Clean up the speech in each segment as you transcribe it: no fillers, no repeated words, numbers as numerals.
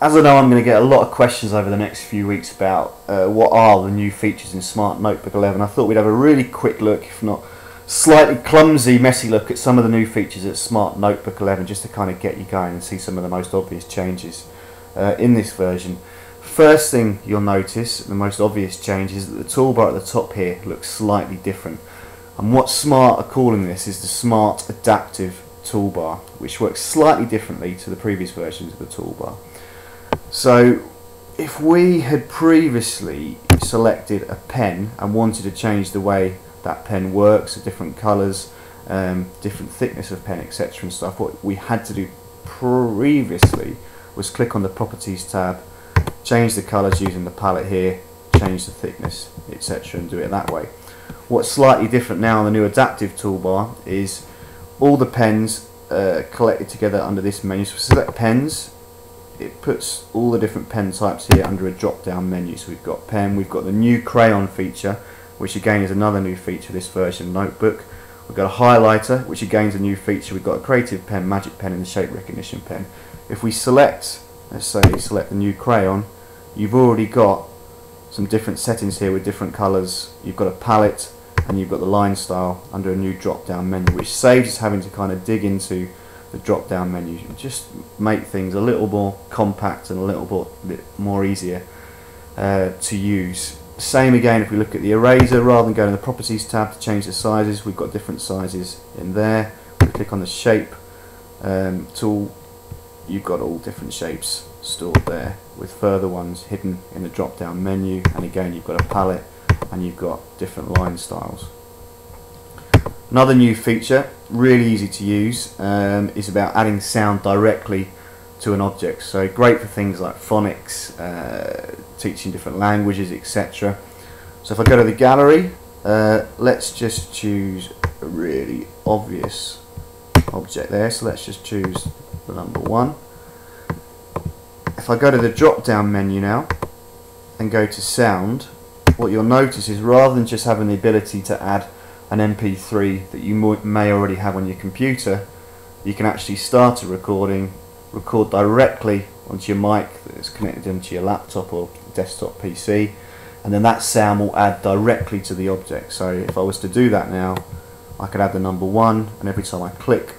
as I know, I'm going to get a lot of questions over the next few weeks about what are the new features in Smart Notebook 11. I thought we'd have a really quick look, if not slightly clumsy, messy look at some of the new features at Smart Notebook 11, just to kind of get you going and see some of the most obvious changes in this version. First thing you'll notice, the most obvious change, is that the toolbar at the top here looks slightly different. And what Smart are calling this is the Smart Adaptive Toolbar, which works slightly differently to the previous versions of the toolbar. So if we had previously selected a pen and wanted to change the way that pen works, the different colours, different thickness of pen, etc. and stuff, what we had to do previously was click on the Properties tab, change the colours using the palette here, change the thickness, etc. and do it that way. What's slightly different now on the new Adaptive Toolbar is all the pens collected together under this menu. So select pens, it puts all the different pen types here under a drop down menu. So we've got pen, we've got the new crayon feature, which again is another new feature of this version of Notebook. We've got a highlighter, which again is a new feature. We've got a creative pen, magic pen and the shape recognition pen. If we select, let's say select the new crayon, you've already got some different settings here with different colours. You've got a palette and you've got the line style under a new drop down menu, which saves us having to kind of dig into the drop down menu and just make things a little more compact and a little bit more easier to use. Same again if we look at the eraser, rather than going to the Properties tab to change the sizes, we've got different sizes in there. We click on the shape tool, you've got all different shapes stored there with further ones hidden in the drop down menu, and again you've got a palette and you've got different line styles. Another new feature, really easy to use, is about adding sound directly to an object. So great for things like phonics, teaching different languages, etc. So if I go to the gallery, let's just choose a really obvious object there. So let's just choose the number 1. If I go to the drop down menu now and go to sound, what you'll notice is rather than just having the ability to add an MP3 that you may already have on your computer, you can actually start a recording, record directly onto your mic that's connected into your laptop or desktop PC, and then that sound will add directly to the object. So if I was to do that now, I could add the number 1, and every time I click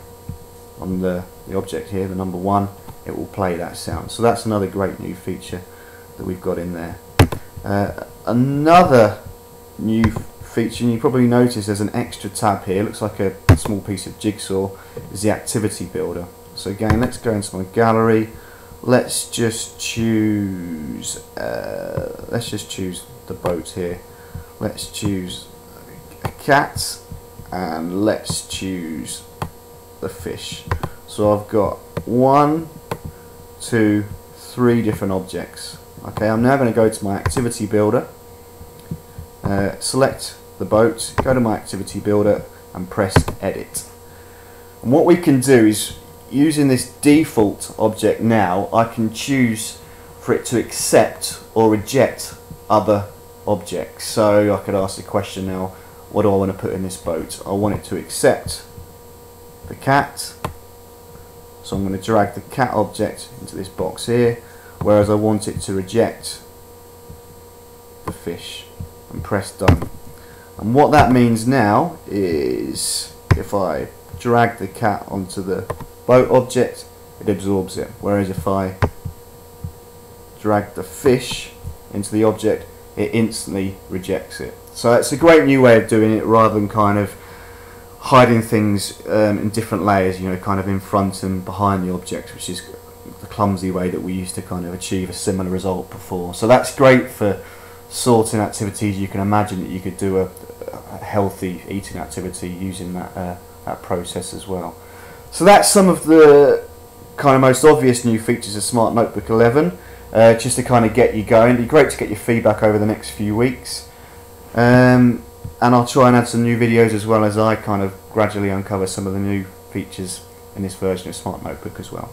on the object here, the number 1, it will play that sound. So that's another great new feature that we've got in there. Another new feature, and you probably notice there's an extra tab here, looks like a small piece of jigsaw, is the activity builder. So again, let's go into my gallery, let's just choose the boat here, let's choose a cat, and let's choose the fish. So I've got 1, 2, 3 different objects. Okay, I'm now going to go to my activity builder, select the boat, go to my activity builder and press edit. And what we can do is, using this default object now, I can choose for it to accept or reject other objects. So I could ask the question now, what do I want to put in this boat? I want it to accept the cat, so I'm going to drag the cat object into this box here, whereas I want it to reject the fish, and press done. And what that means now is if I drag the cat onto the boat object, it absorbs it, whereas if I drag the fish into the object, it instantly rejects it. So it's a great new way of doing it, rather than kind of hiding things in different layers, you know, kind of in front and behind the object, which is the clumsy way that we used to kind of achieve a similar result before. So that's great for sorting activities. You can imagine that you could do a healthy eating activity using that process as well. So that's some of the kind of most obvious new features of Smart Notebook 11, just to kind of get you going. It'd be great to get your feedback over the next few weeks, and I'll try and add some new videos as well as I kind of gradually uncover some of the new features in this version of Smart Notebook as well.